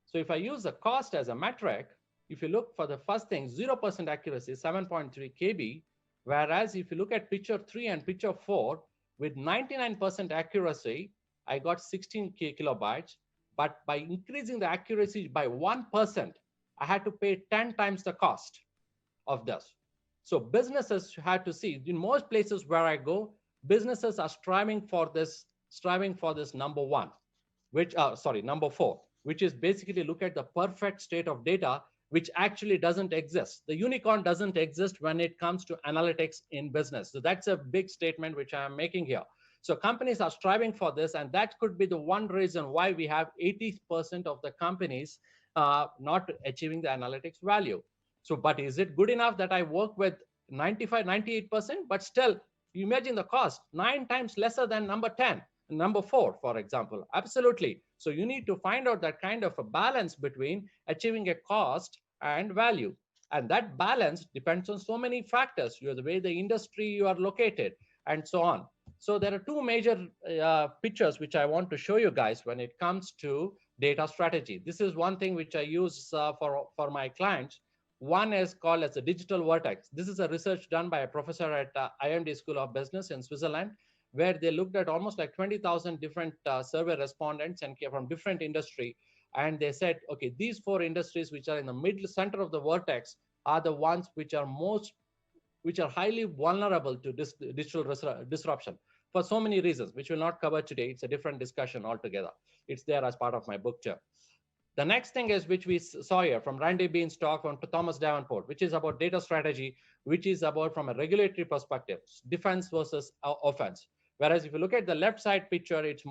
So if I use the cost as a metric, if you look for the first thing, 0% accuracy, 7.3 KB, whereas if you look at picture 3 and picture 4, with 99% accuracy, I got 16 kilobytes, but by increasing the accuracy by 1%, I had to pay 10 times the cost of this. So businesses had to see, in most places where I go, businesses are striving for this number 1, number 4, which is basically look at the perfect state of data, which actually doesn't exist. The unicorn doesn't exist when it comes to analytics in business. So that's a big statement which I'm making here. So companies are striving for this, and that could be the one reason why we have 80% of the companies not achieving the analytics value. So, but is it good enough that I work with 95, 98%, but still, you imagine the cost, 9 times lesser than number 10, number 4, for example. Absolutely. So you need to find out that kind of a balance between achieving a cost and value. And that balance depends on so many factors, the way the industry you are located, and so on. So there are two major pictures which I want to show you guys when it comes to data strategy. This is one thing which I use for my clients. One is called as a digital vertex. This is a research done by a professor at IMD School of Business in Switzerland, where they looked at almost like 20,000 different survey respondents and from different industry. And they said, okay, these 4 industries which are in the middle center of the vertex are the ones which are highly vulnerable to this digital disruption for so many reasons, which we'll not cover today. It's a different discussion altogether. It's there as part of my book too. The next thing is, which we saw here from Randy Bean's talk on Thomas Davenport, which is about data strategy, which is about from a regulatory perspective, defense versus offense. Whereas if you look at the left side picture, it's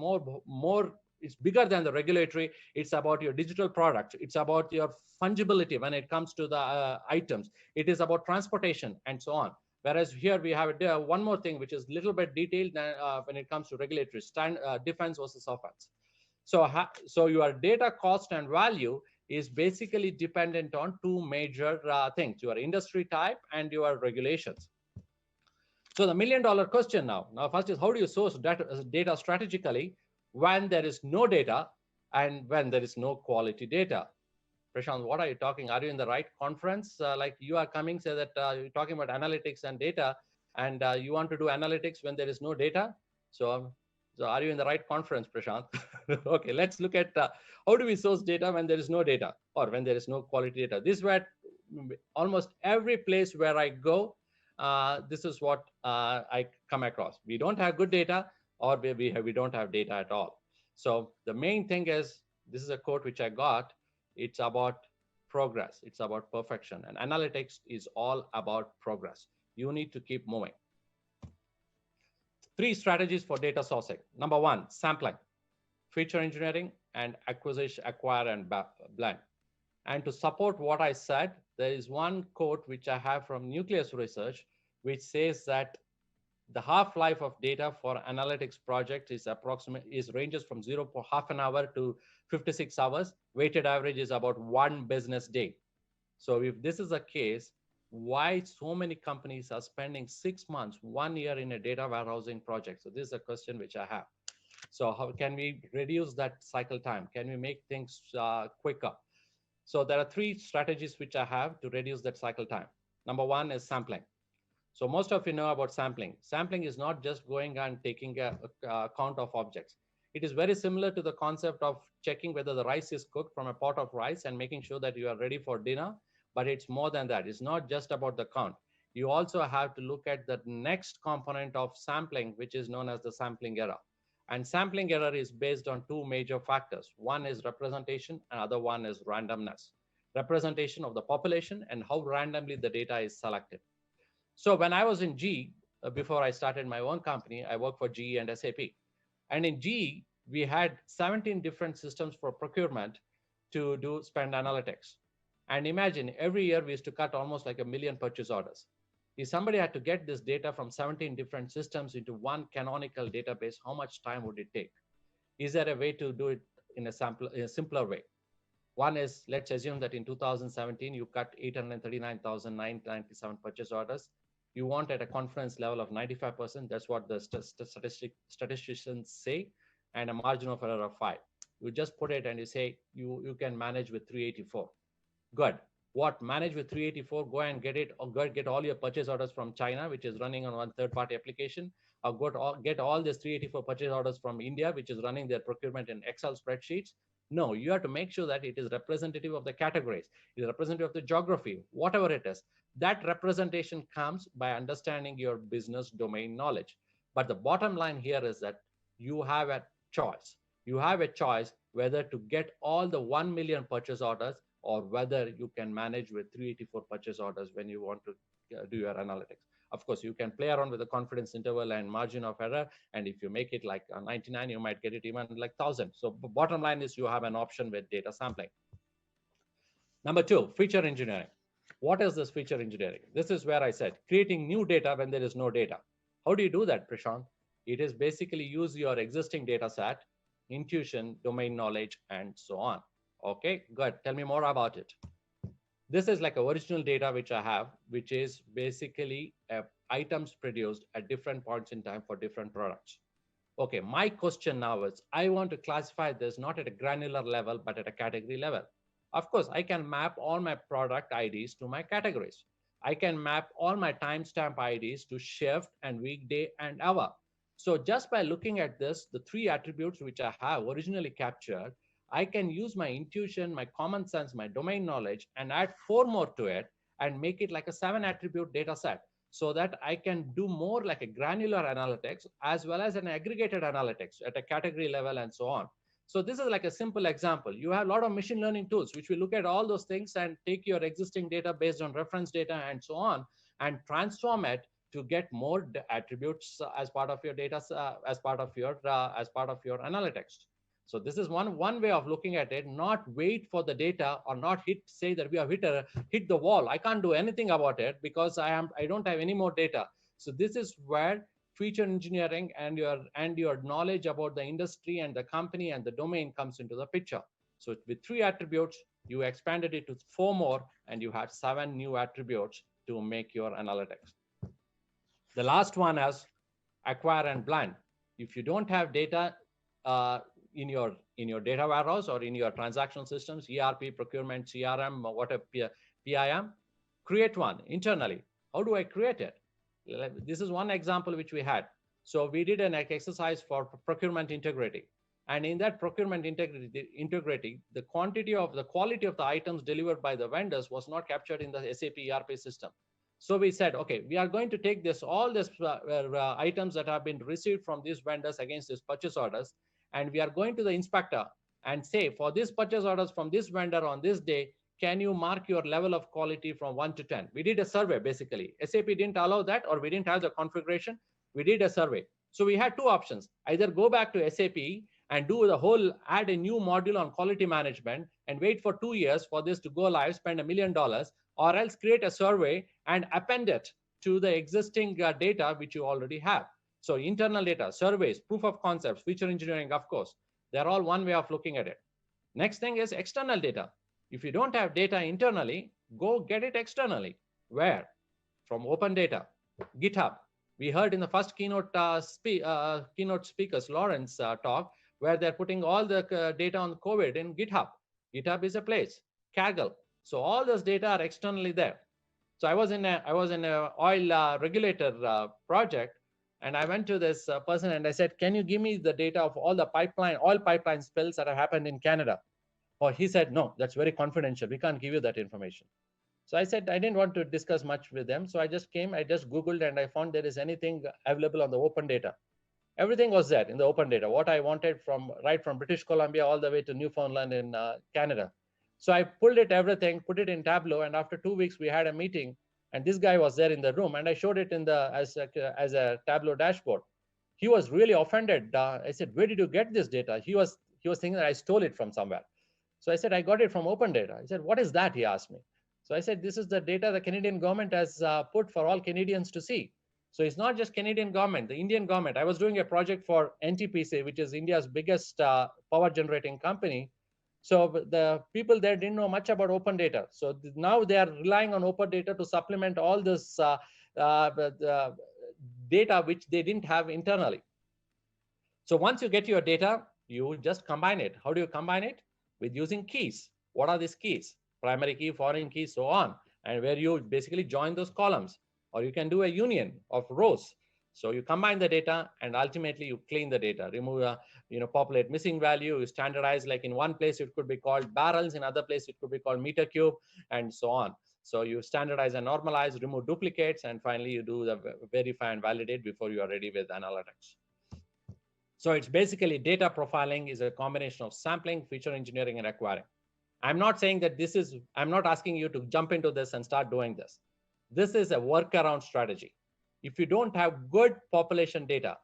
it's bigger than the regulatory. It's about your digital product. It's about your fungibility when it comes to the items. It is about transportation and so on. Whereas here we have one more thing, which is a little bit detailed when it comes to regulatory, defense versus offense. So your data cost and value is basically dependent on 2 major things, your industry type and your regulations. So the $1 million question now first is, how do you source data strategically when there is no data and when there is no quality data? Prashanth, what are you talking? Are you in the right conference? Like you are coming, say that you're talking about analytics and data, and you want to do analytics when there is no data. So are you in the right conference, Prashanth? Okay, let's look at how do we source data when there is no data or when there is no quality data. This is where almost every place where I go, this is what I come across. We don't have good data, or we don't have data at all. So the main thing is, this is a quote which I got. It's about progress. It's about perfection. And analytics is all about progress. You need to keep moving. 3 strategies for data sourcing. Number 1, sampling, feature engineering, and acquisition, acquire and blend. And to support what I said, there is one quote which I have from Nucleus Research, which says that the half-life of data for analytics project is ranges from half an hour to 56 hours. Weighted average is about 1 business day. So if this is the case, why so many companies are spending 6 months, 1 year in a data warehousing project? So this is a question which I have. So how can we reduce that cycle time? Can we make things quicker? So there are 3 strategies which I have to reduce that cycle time. Number 1 is sampling. So most of you know about sampling. Sampling is not just going and taking a count of objects. It is very similar to the concept of checking whether the rice is cooked from a pot of rice and making sure that you are ready for dinner. But it's more than that. It's not just about the count. You also have to look at the next component of sampling, which is known as the sampling error. And sampling error is based on two major factors. One is representation, and other one is randomness. Representation of the population and how randomly the data is selected. So when I was in GE, before I started my own company, I worked for GE and SAP. And in GE, we had 17 different systems for procurement to do spend analytics. And imagine every year we used to cut almost like 1 million purchase orders. If somebody had to get this data from 17 different systems into one canonical database, how much time would it take? Is there a way to do it in a simpler way? One is, let's assume that in 2017, you cut 839,997 purchase orders. You want at a confidence level of 95%. That's what the statisticians say, and a margin of error of 5. You just put it and you say you can manage with 384. Good. What? Manage with 384, go and get it, or get all your purchase orders from China, which is running on one third-party application, or get all these 384 purchase orders from India, which is running their procurement in Excel spreadsheets. No, you have to make sure that it is representative of the categories, it is representative of the geography, whatever it is. That representation comes by understanding your business domain knowledge. But the bottom line here is that you have a choice. You have a choice whether to get all the 1 million purchase orders or whether you can manage with 384 purchase orders when you want to do your analytics. Of course, you can play around with the confidence interval and margin of error. And if you make it like 99, you might get it even like 1,000. So bottom line is you have an option with data sampling. Number 2, feature engineering. What is this feature engineering? This is where I said creating new data when there is no data. How do you do that, Prashanth? It is basically use your existing data set, intuition, domain knowledge, and so on. Okay, good. Tell me more about it. This is like original data which I have, which is basically items produced at different points in time for different products. Okay, my question now is, I want to classify this not at a granular level, but at a category level. Of course, I can map all my product IDs to my categories. I can map all my timestamp IDs to shift and weekday and hour. So just by looking at this, the 3 attributes which I have originally captured, I can use my intuition, my common sense, my domain knowledge, and add 4 more to it and make it like a 7 attribute data set so that I can do more like a granular analytics as well as an aggregated analytics at a category level and so on. So this is like a simple example. You have a lot of machine learning tools which will look at all those things and take your existing data based on reference data and so on and transform it to get more attributes as part of your data, as part of your analytics. So this is one way of looking at it, not wait for the data or not say that we have hit the wall. I can't do anything about it because I don't have any more data. So this is where feature engineering and your knowledge about the industry and the company and the domain comes into the picture. So with 3 attributes, you expanded it to 4 more, and you had 7 new attributes to make your analytics. The last one is acquire and blend. If you don't have data in your data warehouse or in your transactional systems, ERP, procurement, CRM, or whatever, PIM, create one internally. How do I create it? This is one example which we had. So we did an exercise for procurement integrity. And in that procurement integrity, the quality of the items delivered by the vendors was not captured in the SAP ERP system. So we said, okay, we are going to take all these items that have been received from these vendors against these purchase orders, and we are going to the inspector and say, for these purchase orders from this vendor on this day, can you mark your level of quality from 1 to 10? We did a survey, basically. SAP didn't allow that, or we didn't have the configuration. We did a survey. So we had 2 options. Either go back to SAP and add a new module on quality management and wait for 2 years for this to go live, spend $1 million, or else create a survey and append it to the existing data which you already have. So internal data, surveys, proof of concepts, feature engineering, of course, they're all one way of looking at it. Next thing is external data. If you don't have data internally, go get it externally. Where? From open data, GitHub. We heard in the first keynote speakers, Lawrence talk, where they're putting all the data on COVID in GitHub. GitHub is a place. Kaggle. So all those data are externally there. So I was in a oil regulator project, and I went to this person and I said, can you give me the data of all the oil pipeline spills that have happened in Canada? Or he said, no, that's very confidential. We can't give you that information. So I said, I didn't want to discuss much with them. So I just Googled and I found there is anything available on the open data. Everything was there in the open data, what I wanted from right from British Columbia all the way to Newfoundland in Canada. So I pulled it, everything, put it in Tableau, and after 2 weeks we had a meeting, and this guy was there in the room, and I showed it in the as a Tableau dashboard. He was really offended. I said, "Where did you get this data?" He was thinking that I stole it from somewhere. So I said, "I got it from open data." He said, "What is that?" He asked me. So I said, "This is the data the Canadian government has put for all Canadians to see." So it's not just Canadian government, the Indian government. I was doing a project for NTPC, which is India's biggest power generating company. So the people there didn't know much about open data. So now they are relying on open data to supplement all this data which they didn't have internally. So once you get your data, you just combine it. How do you combine it? With using keys. What are these keys? Primary key, foreign key, so on. And where you basically join those columns. Or you can do a union of rows. So you combine the data and ultimately you clean the data, remove, populate missing value, you standardize, like in one place it could be called barrels, in other place it could be called meter cube, and so on. So you standardize and normalize, remove duplicates, and finally you do the verify and validate before you are ready with analytics. So it's basically data profiling is a combination of sampling, feature engineering, and acquiring. I'm not saying that I'm not asking you to jump into this and start doing this. This is a workaround strategy. If you don't have good population data,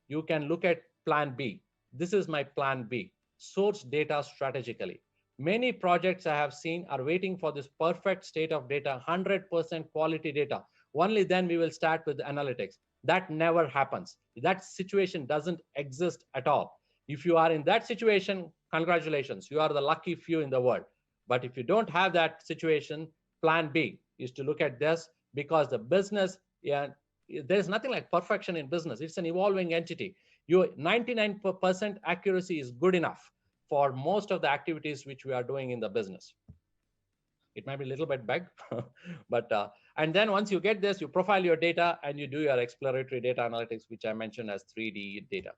you can look at plan B. This is my plan B, source data strategically. Many projects I have seen are waiting for this perfect state of data, 100% quality data. Only then we will start with analytics. That never happens. That situation doesn't exist at all. If you are in that situation, congratulations, you are the lucky few in the world. But if you don't have that situation, plan B is to look at this, because the business, there's nothing like perfection in business. It's an evolving entity. Your 99% accuracy is good enough for most of the activities which we are doing in the business. It might be a little bit big, but and then once you get this, you profile your data and you do your exploratory data analytics, which I mentioned as 3D data.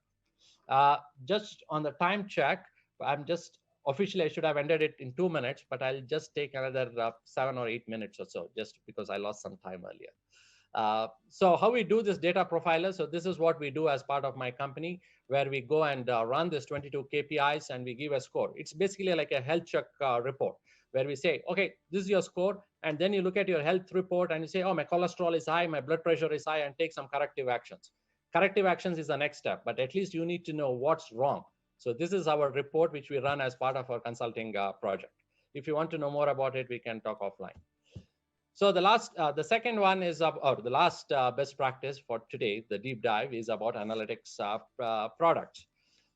Just on the time check, officially I should have ended it in 2 minutes, but I'll just take another 7 or 8 minutes or so, just because I lost some time earlier. So how we do this data profiler? So this is what we do as part of my company, where we go and run this 22 KPIs and we give a score. It's basically like a health check report, where we say, okay, this is your score. And then you look at your health report and you say, oh, my cholesterol is high, my blood pressure is high, and take some corrective actions. Corrective actions is the next step, but at least you need to know what's wrong. So this is our report, which we run as part of our consulting project. If you want to know more about it, we can talk offline. So the second one is, or the last best practice for today, the deep dive, is about analytics products.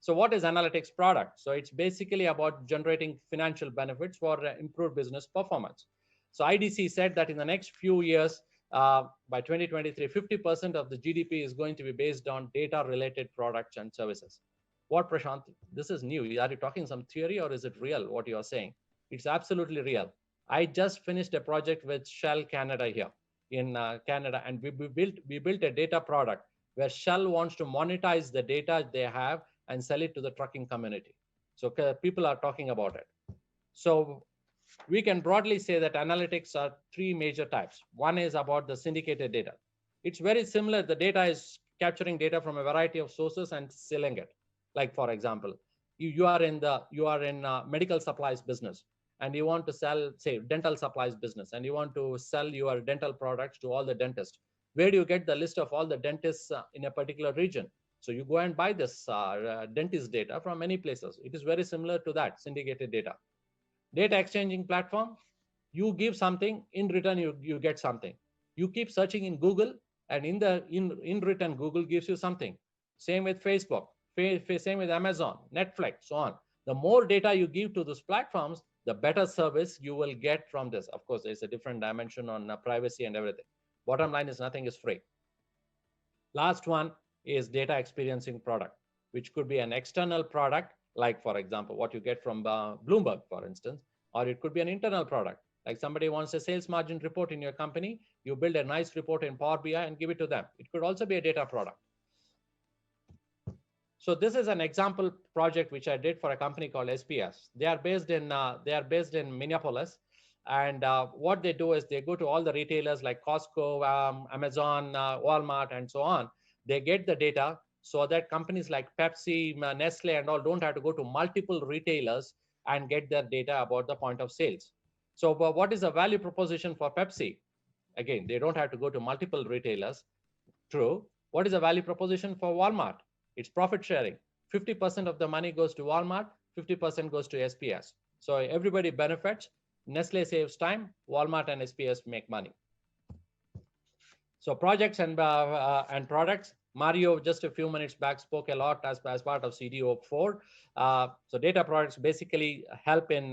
So what is analytics product? So it's basically about generating financial benefits for improved business performance. So IDC said that in the next few years, by 2023, 50% of the GDP is going to be based on data-related products and services. What, Prashanth? This is new. Are you talking some theory, or is it real, what you are saying? It's absolutely real. I just finished a project with Shell Canada here in Canada, and we built a data product where Shell wants to monetize the data they have and sell it to the trucking community. So people are talking about it. So we can broadly say that analytics are 3 major types. One is about the syndicated data. It's very similar. The data is capturing data from a variety of sources and selling it. Like, for example, you are in medical supplies business, and you want to sell, say, dental supplies business, and you want to sell your dental products to all the dentists. Where do you get the list of all the dentists in a particular region? So you go and buy this dentist data from many places. It is very similar to that, syndicated data. Data exchanging platform, you give something, in return you get something. You keep searching in Google, and in return Google gives you something. Same with Facebook, same with Amazon, Netflix, so on. The more data you give to those platforms, the better service you will get from this. Of course, there's a different dimension on privacy and everything. Bottom line is nothing is free. Last one is data experiencing product, which could be an external product, like, for example, what you get from Bloomberg, for instance, or it could be an internal product. Like somebody wants a sales margin report in your company, you build a nice report in Power BI and give it to them. It could also be a data product. So this is an example project which I did for a company called SPS. They are based in Minneapolis, and what they do is they go to all the retailers like Costco, Amazon, Walmart, and so on. They get the data. so that companies like Pepsi, Nestle, and all don't have to go to multiple retailers and get their data about the point of sales. So what is the value proposition for Pepsi? Again, they don't have to go to multiple retailers. True. What is the value proposition for Walmart? It's profit sharing. 50% of the money goes to Walmart, 50% goes to SPS. So everybody benefits. Nestle saves time, Walmart and SPS make money. So projects and products. Mario just a few minutes back spoke a lot as part of CDO4. So data products basically help in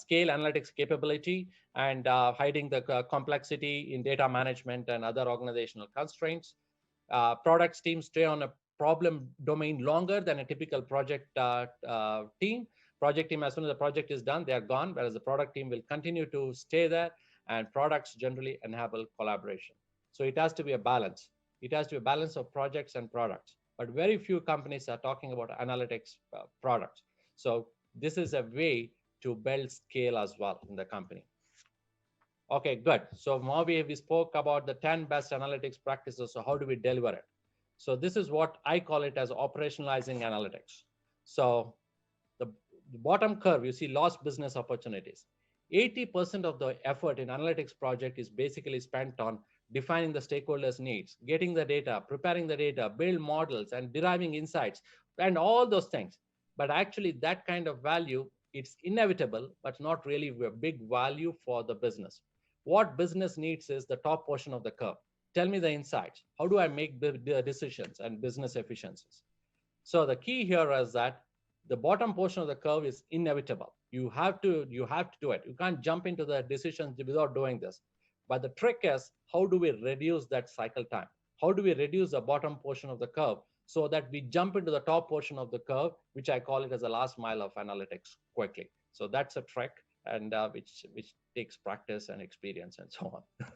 scale analytics capability and hiding the complexity in data management and other organizational constraints. Products teams stay on a problem domain longer than a typical project team. Project team, as soon as the project is done, they are gone, whereas the product team will continue to stay there, and products generally enable collaboration. So it has to be a balance. It has to be a balance of projects and products. But very few companies are talking about analytics products. So this is a way to build scale as well in the company. Okay, good. So now we spoke about the 10 best analytics practices. So how do we deliver it? So this is what I call it as operationalizing analytics. So the bottom curve, you see lost business opportunities. 80% of the effort in analytics project is basically spent on defining the stakeholders' needs, getting the data, preparing the data, build models, and deriving insights, and all those things. But actually, that kind of value, it's inevitable, but not really a big value for the business. What business needs is the top portion of the curve. Tell me the insights. How do I make the decisions and business efficiencies? So the key here is that the bottom portion of the curve is inevitable. You have to do it. You can't jump into the decisions without doing this. But the trick is, how do we reduce that cycle time? How do we reduce the bottom portion of the curve so that we jump into the top portion of the curve, which I call it as the last mile of analytics quickly. So that's a trick, and which takes practice and experience and so on.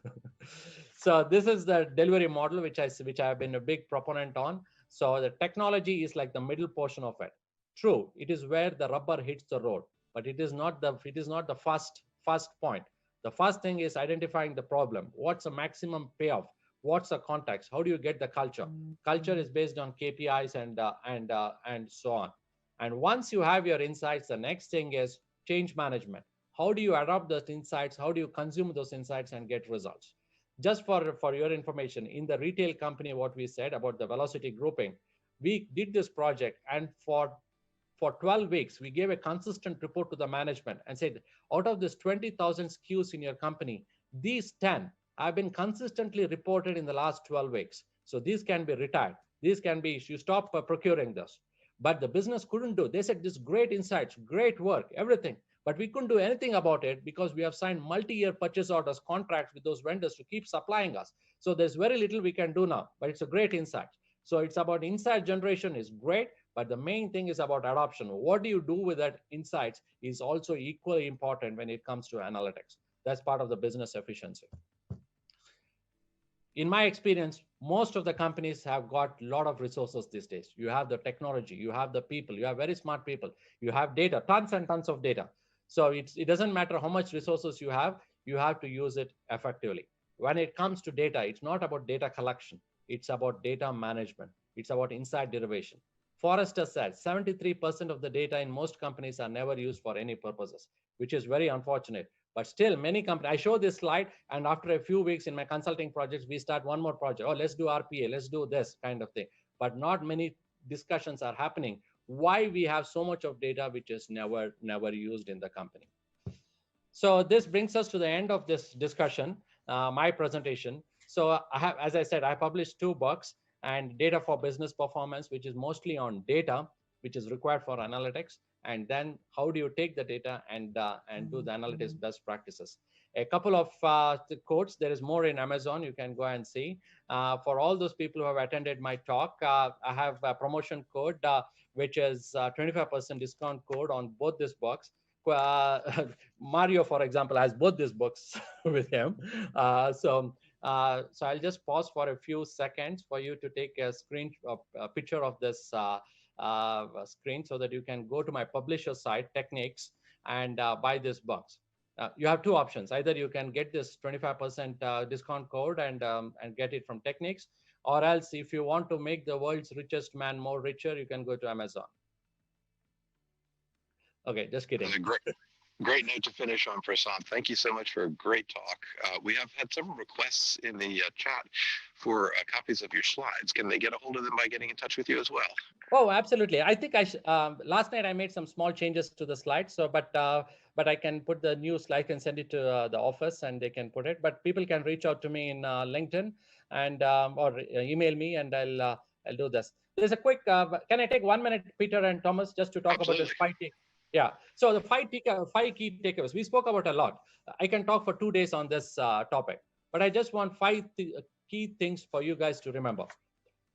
So this is the delivery model which I have been a big proponent on. So the technology is like the middle portion of it. True, it is where the rubber hits the road, but it is not the first point. The first thing is identifying the problem. What's the maximum payoff? What's the context? How do you get the culture? Culture is based on KPIs and so on. And once you have your insights, the next thing is change management. How do you adopt those insights? How do you consume those insights and get results? Just for your information, in the retail company, what we said about the velocity grouping, we did this project, and for 12 weeks, we gave a consistent report to the management and said, out of this 20,000 SKUs in your company, these 10 have been consistently reported in the last 12 weeks. So these can be retired. These can be, you stop procuring this. But the business couldn't do. They said, this great insights, great work, everything. But we couldn't do anything about it because we have signed multi-year purchase orders contracts with those vendors to keep supplying us. So there's very little we can do now, but it's a great insight. So it's about insight generation is great, but the main thing is about adoption. What do you do with that insights is also equally important when it comes to analytics. That's part of the business efficiency. In my experience, most of the companies have got a lot of resources these days. You have the technology, you have the people, you have very smart people, you have data, tons and tons of data. So it doesn't matter how much resources you have to use it effectively. When it comes to data, it's not about data collection. It's about data management. It's about insight derivation. Forrester said 73% of the data in most companies are never used for any purposes, which is very unfortunate. But still, many companies, I show this slide, and after a few weeks in my consulting projects, we start one more project. Oh, let's do RPA, let's do this kind of thing. But not many discussions are happening. Why we have so much of data which is never used in the company. So this brings us to the end of this discussion, my presentation. So I have, as I said, I published 2 books, and Data for Business Performance, which is mostly on data, which is required for analytics, and then how do you take the data and do the analytics best practices. A couple of the quotes, there is more in Amazon, you can go and see. For all those people who have attended my talk, I have a promotion code, which is 25% discount code on both these books. Mario, for example, has both these books with him. So I'll just pause for a few seconds for you to take a picture of this screen so that you can go to my publisher site, Techniques, and buy these books. you have two options. Either you can get this 25% discount code and get it from Techniques, or else if you want to make the world's richest man more richer, you can go to Amazon. Okay, just kidding. Great note to finish on, Prashanth. Thank you so much for a great talk. We have had several requests in the chat for copies of your slides. Can they get a hold of them by getting in touch with you as well? Oh, absolutely. I think last night I made some small changes to the slides. So, but I can put the new slide and send it to the office, and they can put it. But people can reach out to me in LinkedIn and or email me, and I'll do this. There's a quick. Can I take 1 minute, Peter and Thomas, just to talk Absolutely. about this 5 key? Yeah. So the 5 key takeaways we spoke about a lot. I can talk for 2 days on this topic, but I just want 5 key things for you guys to remember.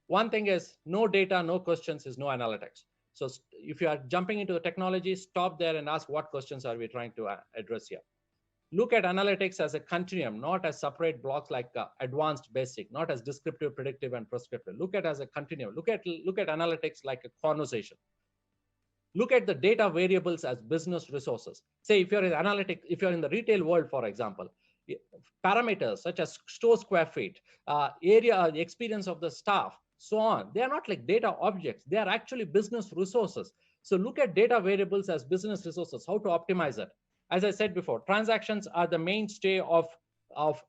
One thing is no data, no questions is no analytics. So if you are jumping into the technology, stop there and ask what questions are we trying to address here. Look at analytics as a continuum, not as separate blocks like advanced, basic, not as descriptive, predictive, and prescriptive. Look at it as a continuum. Look at analytics like a conversation. Look at the data variables as business resources. Say if you're in analytics, if you're in the retail world, for example, parameters such as store square feet, area, the experience of the staff, so on. They are not like data objects. They are actually business resources. So look at data variables as business resources, how to optimize it. As I said before, transactions are the mainstay of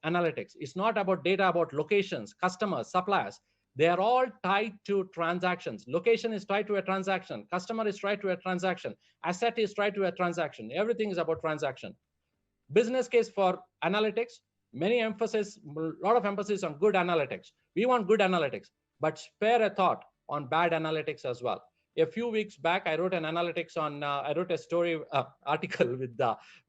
analytics. It's not about data about locations, customers, suppliers. They are all tied to transactions. Location is tied to a transaction. Customer is tied to a transaction. Asset is tied to a transaction. Everything is about transaction. Business case for analytics, a lot of emphasis on good analytics. We want good analytics, but spare a thought on bad analytics as well. A few weeks back, I wrote an analytics on, I wrote a story article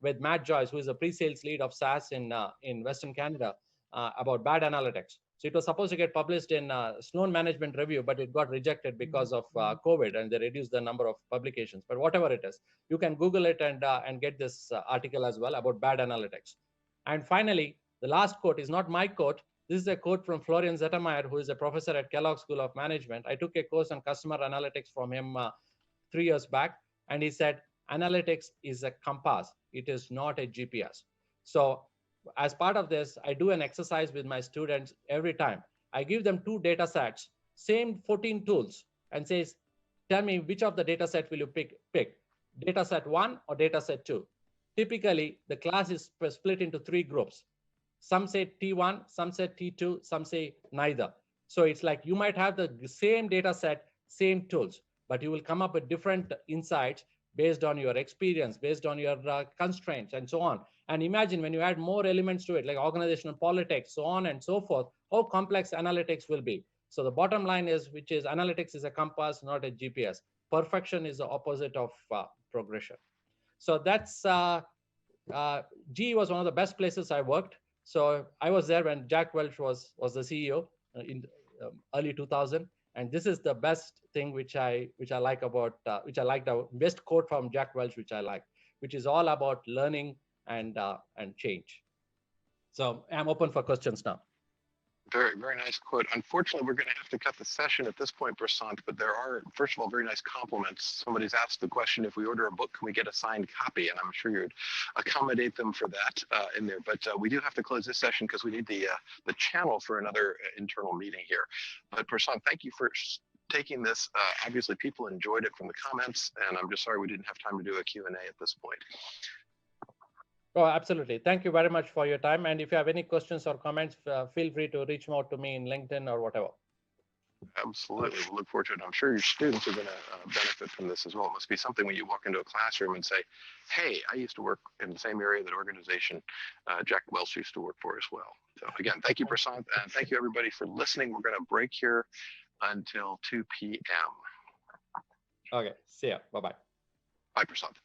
with Matt Joyce, who is a pre-sales lead of SaaS in Western Canada, about bad analytics. So it was supposed to get published in Sloan Management Review, but it got rejected because of COVID, and they reduced the number of publications. But whatever it is, you can Google it and get this article as well about bad analytics. And finally, the last quote is not my quote. This is a quote from Florian Zettermeyer, who is a professor at Kellogg School of Management. I took a course on customer analytics from him 3 years back, and he said, analytics is a compass. It is not a GPS. So as part of this, I do an exercise with my students every time. I give them 2 data sets, same 14 tools, and says, tell me which of the data set will you pick? Data set 1 or data set 2? Typically, the class is split into 3 groups. Some say T1, some say T2, some say neither. So it's like you might have the same data set, same tools, but you will come up with different insights based on your experience, based on your constraints, and so on. And imagine when you add more elements to it, like organizational politics, so on and so forth, how complex analytics will be. So the bottom line is, which is analytics is a compass, not a GPS. Perfection is the opposite of progression. So that's, GE was one of the best places I worked. So I was there when Jack Welch was the CEO in early 2000. And this is the best thing which I like about, which I liked, the best quote from Jack Welch, which I like, which is all about learning and change. So I'm open for questions now. Very, very nice quote. Unfortunately, we're going to have to cut the session at this point, Prashanth, but there are, first of all, very nice compliments. Somebody's asked the question, if we order a book, can we get a signed copy? And I'm sure you'd accommodate them for that in there. But we do have to close this session because we need the channel for another internal meeting here. But Prashanth, thank you for taking this. Obviously, people enjoyed it from the comments, and I'm just sorry we didn't have time to do a Q&A at this point. Oh, absolutely. Thank you very much for your time. And if you have any questions or comments, feel free to reach out to me in LinkedIn or whatever. Absolutely. We'll look forward to it. I'm sure your students are going to benefit from this as well. It must be something when you walk into a classroom and say, hey, I used to work in the same area that organization Jack Welch used to work for as well. So again, thank you, Prashanth, and thank you everybody for listening. We're going to break here until 2 p.m. Okay. See ya. Bye-bye. Bye, Prashanth.